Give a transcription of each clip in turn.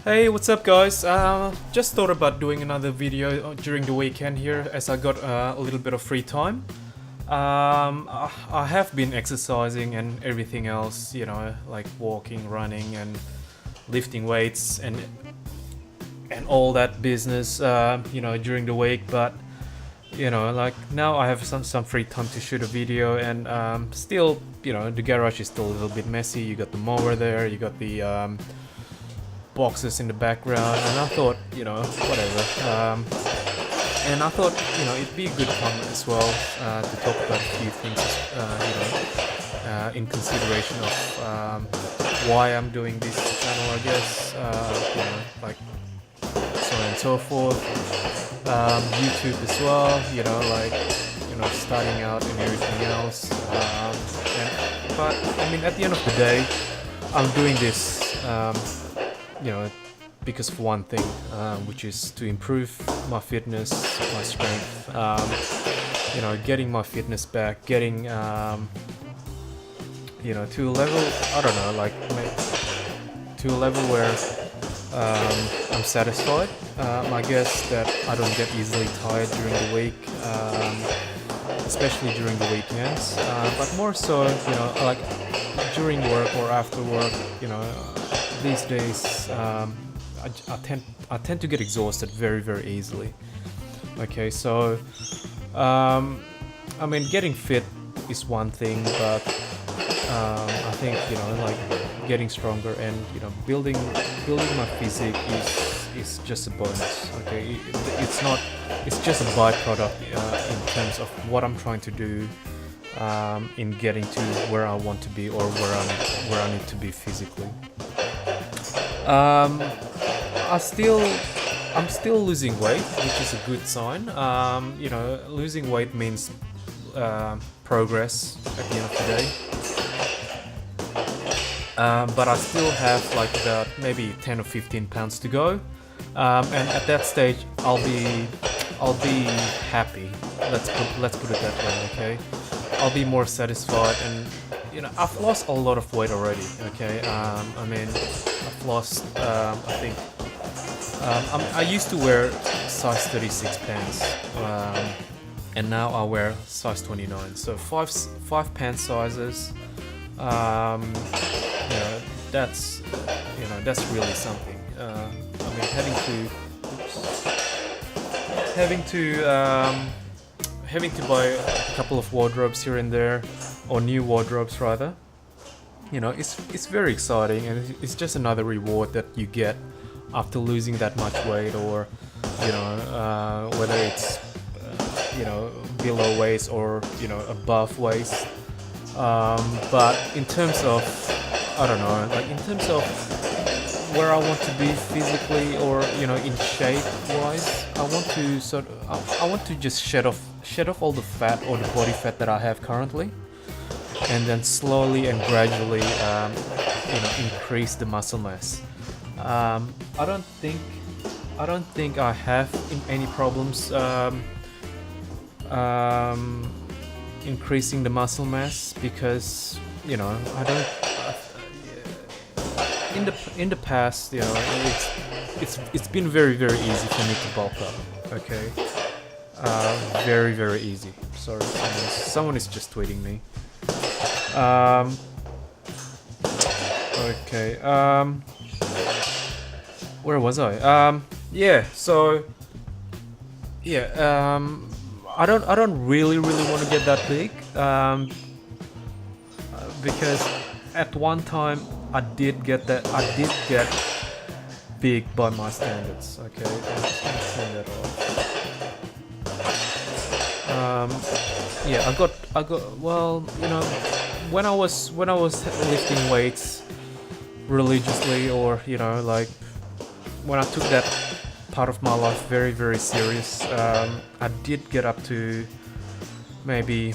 Hey, what's up guys? Just thought about doing another video during the weekend here as I got a little bit of free time. I have been exercising and everything else, you know, like walking, running and lifting weights and all that business, you know, during the week. But you know, like now I have some free time to shoot a video, and still, you know, the garage is still a little bit messy. You got the mower there, you got the boxes in the background, and I thought, you know, whatever. And I thought, you know, it'd be a good time as well to talk about a few things, you know, in consideration of why I'm doing this channel, I guess. You know, like so on and so forth. YouTube as well, you know, like, you know, starting out and everything else. But I mean, at the end of the day, I'm doing this, you know, because of one thing, which is to improve my fitness, my strength, you know, getting my fitness back, getting, you know, to a level, I don't know, like to a level where I'm satisfied. I guess that I don't get easily tired during the week, especially during the weekends, but more so, you know, like during work or after work, you know, these days I tend to get exhausted very easily. Okay, so I mean, getting fit is one thing, but I think, you know, like getting stronger and, you know, building my physique is just a bonus. Okay, it's just a byproduct in terms of what I'm trying to do in getting to where I want to be, or where I need to be physically. I'm still losing weight, which is a good sign. You know, losing weight means progress at the end of the day. But I still have like about maybe 10 or 15 pounds to go, and at that stage I'll be happy. Let's put it that way. Okay, I'll be more satisfied, and you know, I've lost a lot of weight already. Okay, I mean, I've lost, I think, I used to wear size 36 pants, and now I wear size 29. So five pant sizes. You know, that's really something. I mean, having to buy a couple of wardrobes here and there, or new wardrobes rather. You know, it's very exciting, and it's just another reward that you get after losing that much weight, or you know, whether it's you know, below waist or, you know, above waist. But in terms of, I don't know, like in terms of where I want to be physically, or, you know, in shape wise, I want to just shed off all the fat, or the body fat that I have currently, and then slowly and gradually, you know, increase the muscle mass. I don't think I have any problems increasing the muscle mass, because, you know, I don't. In the past, you know, it's been very easy for me to bulk up. Okay, very easy. Sorry, someone is just tweeting me. Okay. Where was I? Yeah. So. Yeah. I don't really want to get that big. Because at one time I did get big by my standards. Okay, let's turn that off. Yeah, I got. Well, you know, when I was lifting weights religiously, or, you know, like when I took that part of my life very serious, I did get up to maybe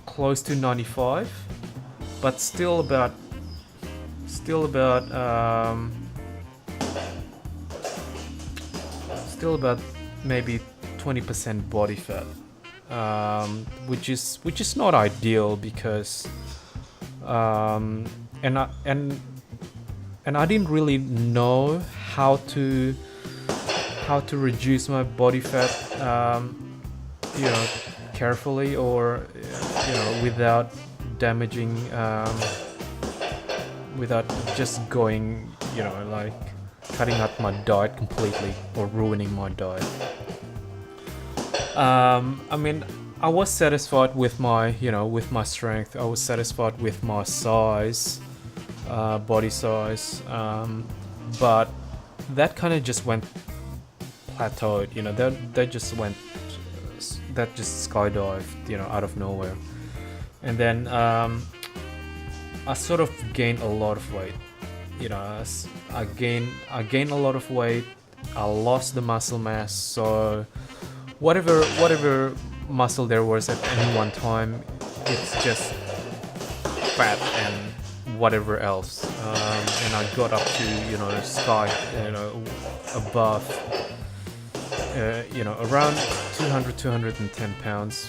close to 95, but still about maybe 20% body fat, which is not ideal, because and and I didn't really know how to reduce my body fat, you know, carefully, or you know, without damaging, without just going, you know, like cutting out my diet completely or ruining my diet. I mean, I was satisfied with my, you know, with my strength. I was satisfied with my size, body size, but that kind of just went plateaued. You know, that just went, that just skydived, you know, out of nowhere. And then I sort of gained a lot of weight. You know, I gained a lot of weight. I lost the muscle mass. So whatever muscle there was at any one time, it's just fat and whatever else. And I got up to, you know, sky, you know, above, you know, around 210 pounds,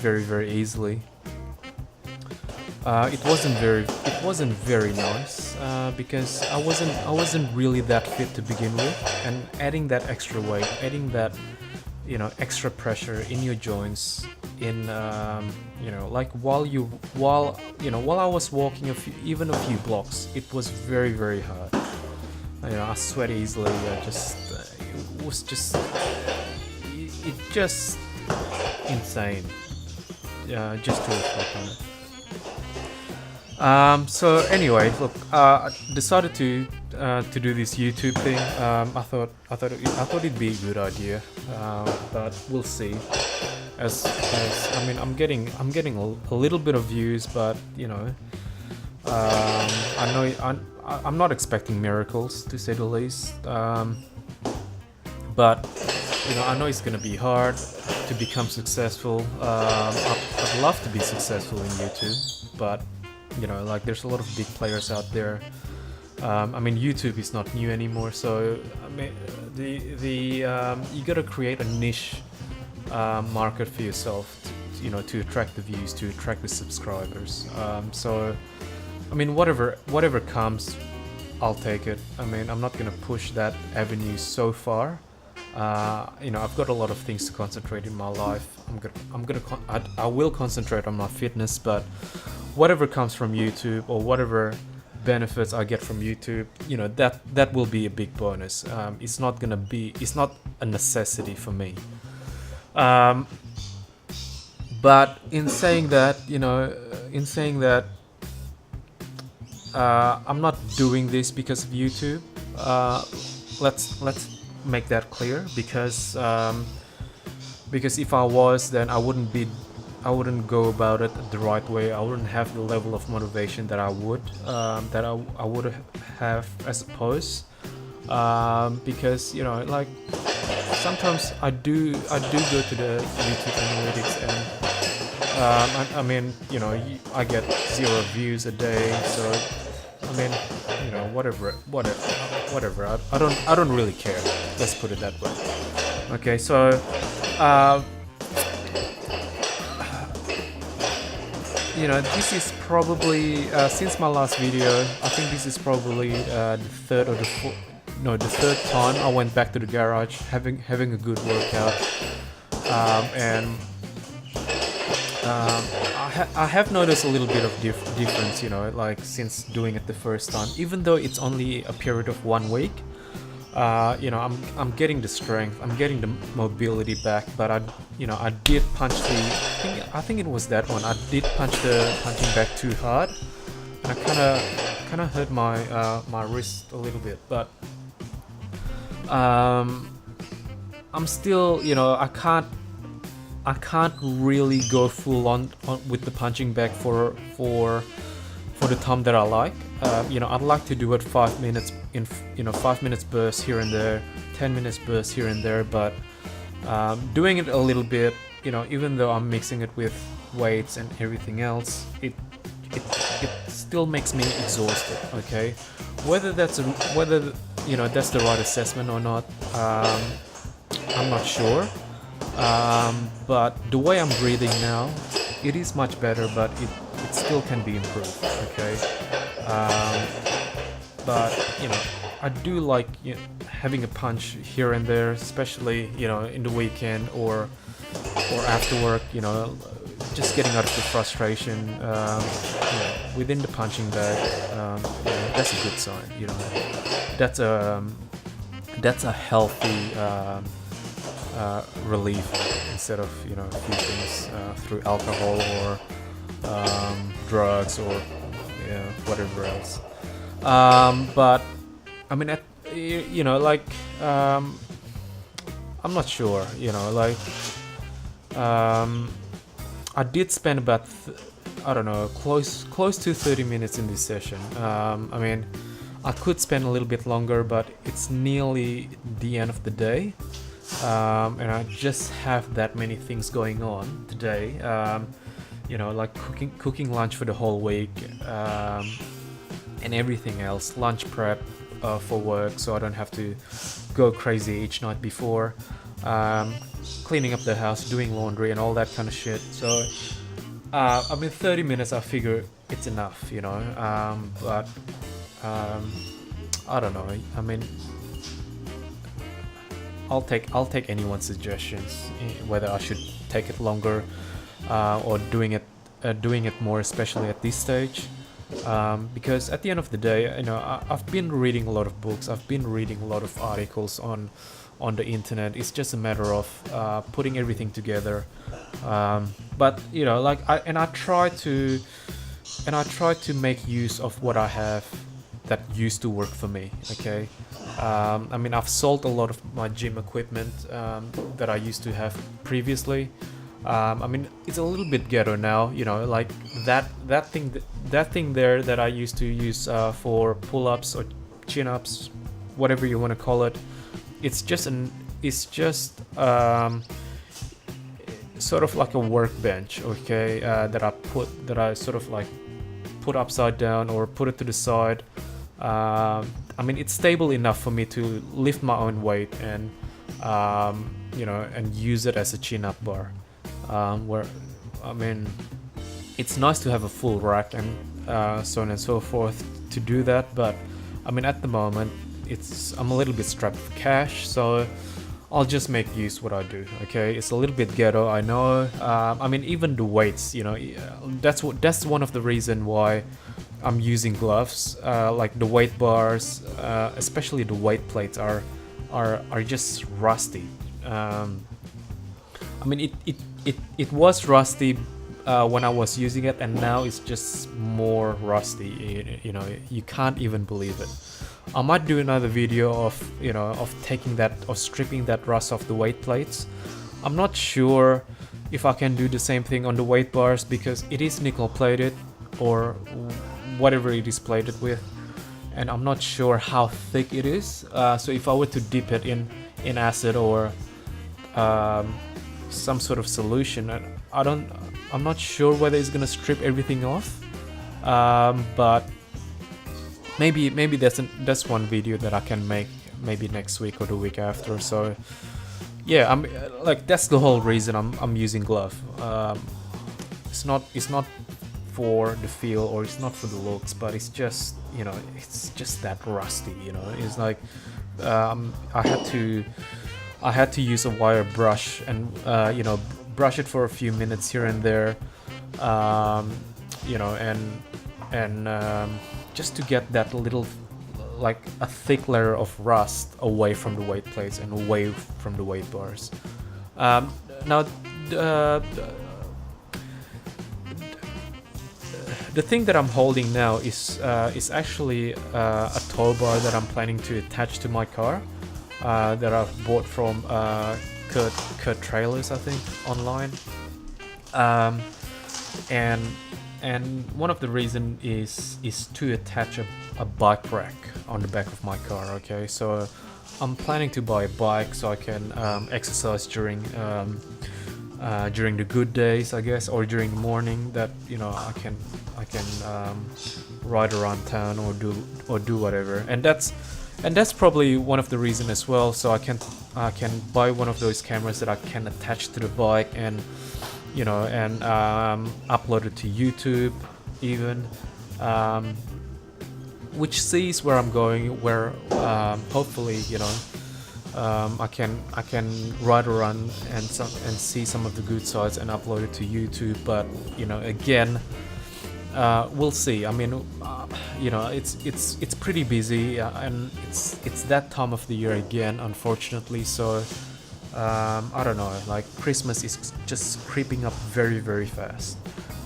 very easily. It wasn't very nice, because I wasn't really that fit to begin with, and adding that extra weight, adding that, you know, extra pressure in your joints, in you know, like while I was walking even a few blocks, it was very hard. You know, I sweat easily. It was just insane. Just to reflect on it. So anyway, look, I decided to do this YouTube thing. I thought it'd be a good idea, but we'll see. As I mean, I'm getting a little bit of views, but you know, I know I'm not expecting miracles, to say the least. But you know, I know it's gonna be hard to become successful. I'd love to be successful in YouTube, but you know, like there's a lot of big players out there. I mean, YouTube is not new anymore, so I mean, you gotta create a niche market for yourself, you know, to attract the views, to attract the subscribers. So, I mean, whatever comes, I'll take it. I mean, I'm not gonna push that avenue so far. You know, I've got a lot of things to concentrate in my life. I will concentrate on my fitness, but whatever comes from YouTube, or whatever benefits I get from YouTube, you know, that will be a big bonus. It's not a necessity for me. But in saying that, you know, I'm not doing this because of YouTube. Let's make that clear, because if I was, then I wouldn't go about it the right way. I wouldn't have the level of motivation that I would have as opposed, because you know, like sometimes I do go to the YouTube analytics, and I mean, you know, I get 0 views a day, so I mean, you know, whatever. I don't really care. Let's put it that way. Okay, so you know, this is probably since my last video, I think this is probably the third time I went back to the garage, having a good workout, and I have noticed a little bit of difference, you know, like since doing it the first time, even though it's only a period of 1 week. You know, I'm getting the strength, I'm getting the mobility back, but I did punch I think it was that one. I did punching bag too hard, and I kind of hurt my wrist a little bit. But I'm still, you know, I can't really go full on with the punching bag for the time that I like. You know, I'd like to do it 5 minutes in, you know, 5 minutes bursts here and there, 10 minutes bursts here and there, but doing it a little bit, you know, even though I'm mixing it with weights and everything else, it still makes me exhausted. Okay, whether you know, that's the right assessment or not, I'm not sure. But the way I'm breathing now, it is much better, but it still can be improved. Okay. but you know, I do like, you know, having a punch here and there, especially, you know, in the weekend or after work. You know, just getting out of the frustration, you know, within the punching bag. You know, that's a good sign. You know, that's a healthy relief instead of, you know, a few things through alcohol or drugs or, yeah, whatever else. But I mean, you know, like, I'm not sure. You know, like, I did spend about I don't know, close to 30 minutes in this session. I mean, I could spend a little bit longer, but it's nearly the end of the day, and I just have that many things going on today. You know, like cooking lunch for the whole week, and everything else, lunch prep for work, so I don't have to go crazy each night before, cleaning up the house, doing laundry and all that kind of shit. So I mean, 30 minutes, I figure it's enough, you know, but I don't know. I mean, I'll take anyone's suggestions, whether I should take it longer or doing it more, especially at this stage. Because at the end of the day, you know, I've been reading a lot of books. I've been reading a lot of articles on the internet. It's just a matter of putting everything together. But you know, like, I try to make use of what I have that used to work for me. Okay. I mean, I've sold a lot of my gym equipment that I used to have previously. I mean, it's a little bit ghetto now, you know, like that thing there that I used to use for pull-ups or chin-ups, whatever you want to call it. It's just sort of like a workbench, okay, that I sort of like put upside down or put it to the side. I mean, it's stable enough for me to lift my own weight and you know, and use it as a chin-up bar. Where, I mean, it's nice to have a full rack and so on and so forth to do that, but I mean, at the moment, I'm a little bit strapped for cash, so I'll just make use what I do. Okay, it's a little bit ghetto, I know. I mean, even the weights, you know, that's one of the reason why I'm using gloves. Like the weight bars, especially the weight plates, are just rusty. I mean, it was rusty when I was using it, and now it's just more rusty. You know, you can't even believe it. I might do another video of, you know, of taking that or stripping that rust off the weight plates. I'm not sure if I can do the same thing on the weight bars because it is nickel plated or whatever it is plated with, and I'm not sure how thick it is. So if I were to dip it in acid or some sort of solution, I'm not sure whether it's gonna strip everything off, but maybe that's one video that I can make maybe next week or the week after. So yeah, I'm like, that's the whole reason I'm using glove. It's not for the feel or it's not for the looks, but it's just, you know, it's just that rusty, you know. It's like I had to use a wire brush and you know, brush it for a few minutes here and there, you know, and just to get that little, like a thick layer of rust away from the weight plates and away from the weight bars. Now the thing that I'm holding now is actually a tow bar that I'm planning to attach to my car, that I've bought from Kurt Trailers, I think, online. And one of the reason is to attach a bike rack on the back of my car. Okay, so I'm planning to buy a bike so I can exercise during the good days, I guess, or during the morning, that, you know, I can ride around town or do whatever. And that's probably one of the reasons as well, so I can buy one of those cameras that I can attach to the bike and, you know, and upload it to YouTube even. which sees where I'm going, where hopefully I can ride around and see some of the good sides and upload it to YouTube. But again, we'll see. I mean, it's pretty busy, and it's that time of the year again, unfortunately. So I don't know. Like, Christmas is just creeping up very, very fast,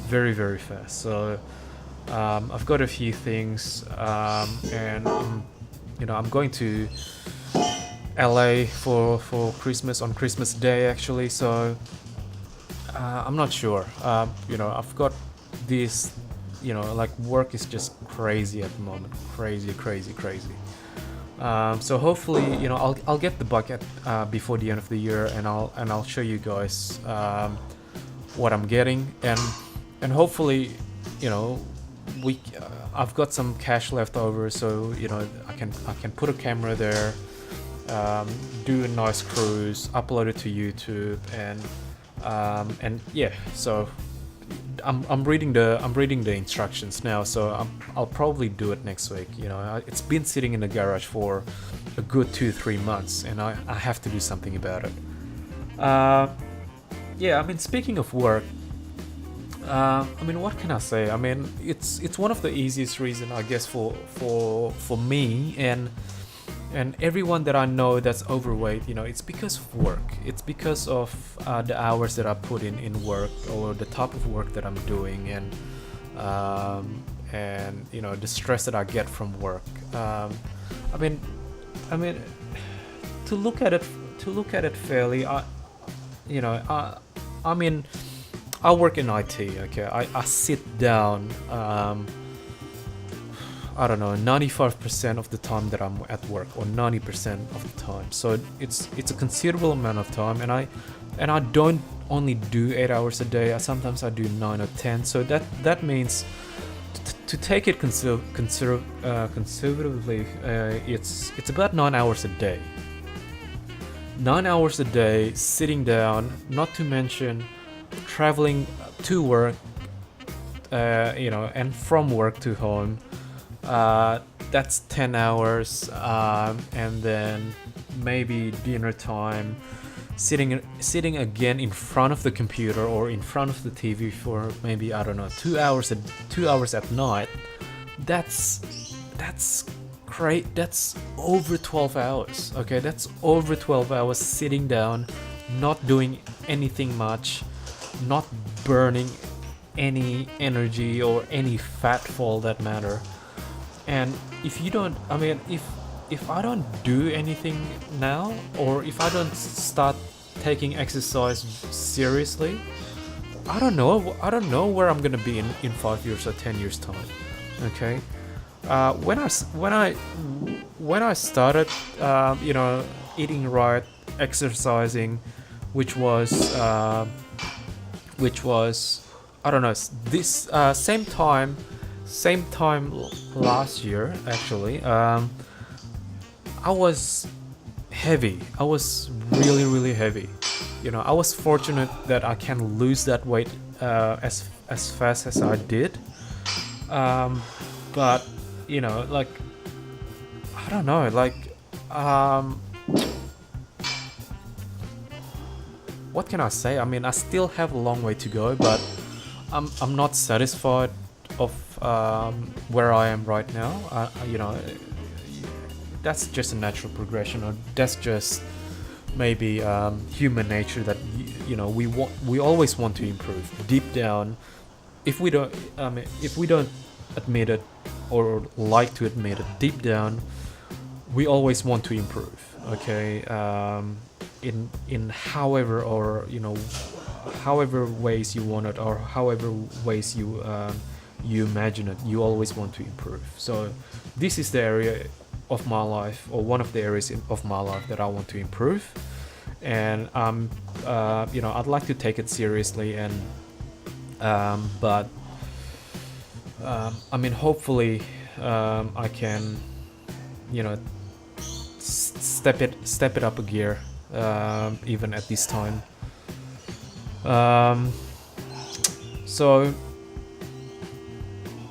very, very fast. So I've got a few things, and I'm going to LA for Christmas on Christmas Day, actually. So I'm not sure. I've got this. Like, work is just crazy at the moment. Crazy. So hopefully, I'll get the bucket before the end of the year, and I'll show you guys what I'm getting, and hopefully, I've got some cash left over, so I can put a camera there, do a nice cruise, upload it to YouTube, and yeah. So I'm reading the instructions now, so I'll probably do it next week. It's been sitting in the garage for a good 2-3 months, and I have to do something about it. Yeah, I mean, speaking of work, I mean, what can I say? I mean, it's one of the easiest reason, I guess, for me and everyone that I know that's overweight. It's because of work. It's because of the hours that I put in work, or the type of work that I'm doing, and the stress that I get from work. I mean, to look at it fairly, I mean, I work in IT. Okay, I sit down. I don't know, 95% of the time that I'm at work, or 90% of the time. So it's a considerable amount of time, and I don't only do 8 hours a day. Sometimes I do 9 or 10. So that means to take it conservatively, it's about 9 hours a day. 9 hours a day sitting down, not to mention traveling to work, and from work to home. That's 10 hours, and then maybe dinner time, sitting again in front of the computer or in front of the TV for maybe, I don't know, 2 hours at night. That's great. That's over 12 hours. Okay, that's over 12 hours sitting down, not doing anything much, not burning any energy or any fat for all that matter. And if you don't, I mean, if I don't do anything now, or if I don't start taking exercise seriously, I don't know where I'm gonna be in 5 years or 10 years time. Okay, when I started, eating right, exercising, which was I don't know, this same time last year, actually. I was heavy. I was really heavy. I was fortunate that I can lose that weight as fast as I did. But like, I don't know, like, what can I say? I mean, I still have a long way to go, but I'm not satisfied of where I am right now. That's just a natural progression, or that's just maybe human nature, that we always want to improve deep down. If we don't admit it, or like to admit it, deep down we always want to improve. Okay, in however, or however ways you want it, or however ways you imagine it, you always want to improve. So this is the area of my life, or one of the areas of my life, that I want to improve, and I'd like to take it seriously, and but I mean, hopefully I can step it up a gear, even at this time. So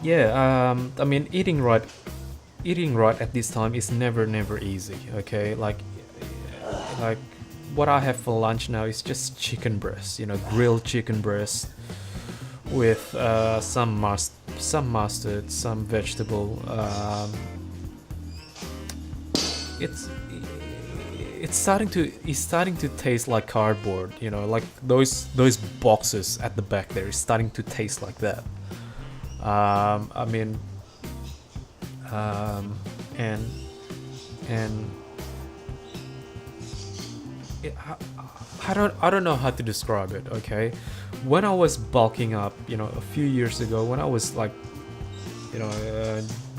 yeah, I mean, eating right eating right at this time is never easy. Okay, like what I have for lunch now is just chicken breast, grilled chicken breast with some mustard, some vegetable. It's it's starting to taste like cardboard. Like those boxes at the back there is starting to taste like that. I mean, and and I don't know how to describe it. Okay, when I was bulking up, a few years ago, when I was like,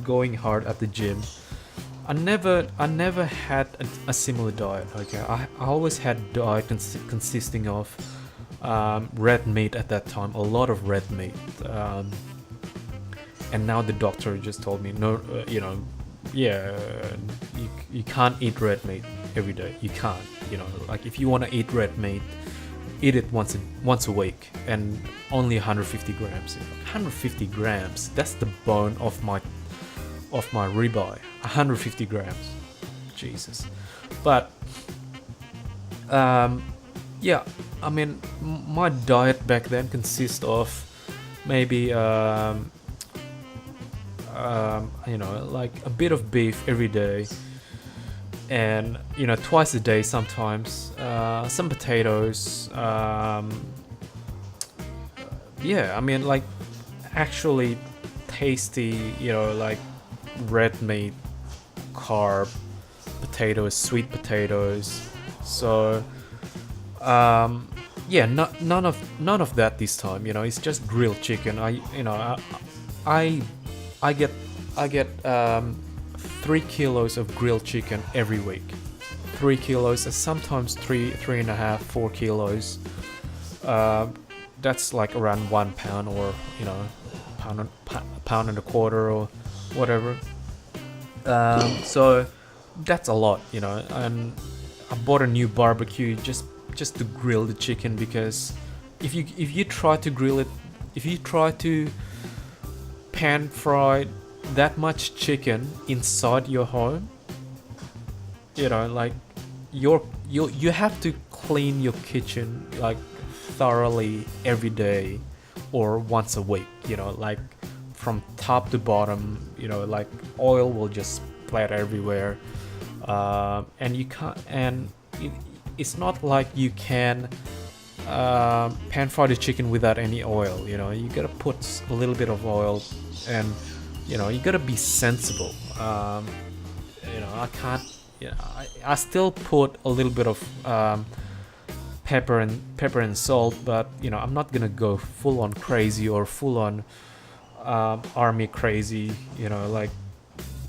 going hard at the gym, I never had a similar diet. Okay, I always had a diet consisting of red meat at that time, a lot of red meat. And now the doctor just told me, no, yeah, you can't eat red meat every day. You can't, like if you want to eat red meat, eat it once a week, and only 150 grams. 150 grams. That's the bone of my ribeye. 150 grams. Jesus. But yeah, I mean, my diet back then consists of maybe like a bit of beef every day, and twice a day sometimes, some potatoes. Yeah, I mean, like actually tasty, like red meat, carb, potatoes, sweet potatoes. So yeah, none of that this time. It's just grilled chicken. I get 3 kilos of grilled chicken every week. 3 kilos, sometimes 3.5, 4 kilos. That's like around 1 pound, or pound and a quarter, or whatever. So that's a lot, and I bought a new barbecue just to grill the chicken, because if you try to grill it, if you try to pan fry that much chicken inside your home, like you have to clean your kitchen like thoroughly every day or once a week, like from top to bottom, like oil will just splatter everywhere, and you can't, and it's not like you can pan fry the chicken without any oil. You gotta put a little bit of oil, and you gotta be sensible. I can't, I still put a little bit of pepper and salt, but I'm not gonna go full on crazy or full on army crazy, like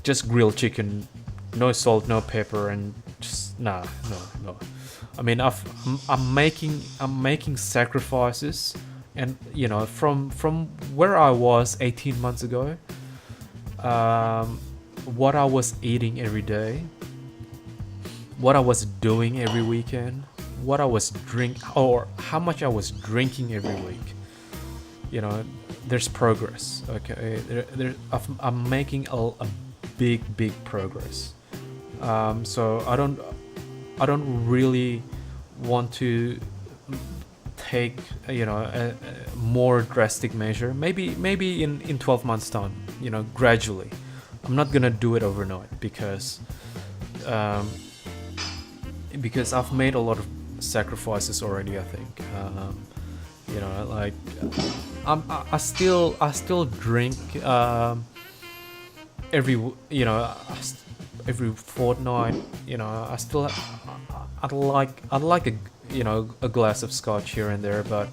just grilled chicken, no salt, no pepper, and just no. I mean, I'm making sacrifices, and from where I was 18 months ago, what I was eating every day, what I was doing every weekend, what I was or how much I was drinking every week. There's progress. Okay, I'm making a big progress. So I don't really want to take a more drastic measure. Maybe in 12 months time, gradually. I'm not gonna do it overnight, because I've made a lot of sacrifices already, I think. Like I still drink every fortnight. I'd like a glass of scotch here and there, but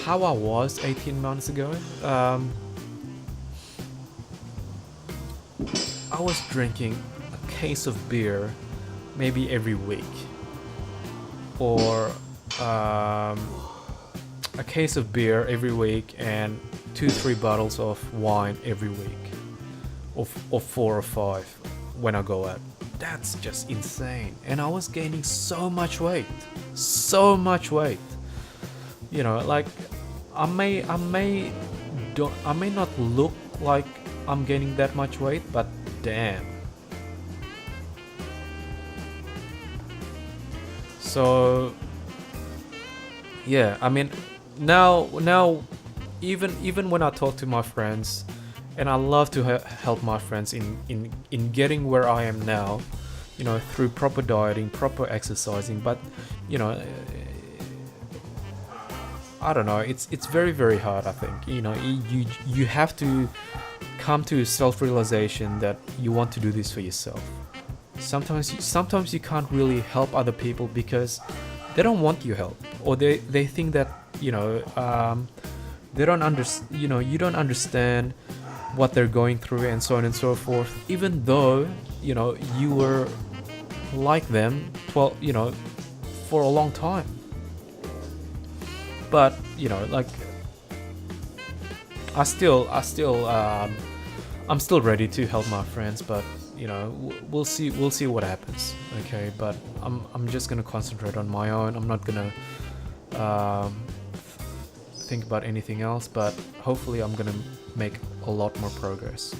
how I was 18 months ago, I was drinking a case of beer maybe every week, or a case of beer every week, and 2-3 bottles of wine every week, or 4 or 5 when I go out. That's just insane. And I was gaining so much weight. Like I may not look like I'm gaining that much weight, but Damn. So yeah, I mean, now even when I talk to my friends, and I love to help my friends in getting where I am now, you know, through proper dieting, proper exercising. But you know, I don't know. It's very very hard. I think, you know, you have to come to a self-realization that you want to do this for yourself. Sometimes you can't really help other people because they don't want your help, or they think that, you know, they don't you know, you don't understand what they're going through, and so on and so forth, even though, you know, you were like them, well, you know, for a long time. But you know, like, I'm still ready to help my friends, but you know, we'll see what happens. Okay, but I'm just gonna concentrate on my own. I'm not gonna think about anything else, but hopefully I'm gonna make a lot more progress.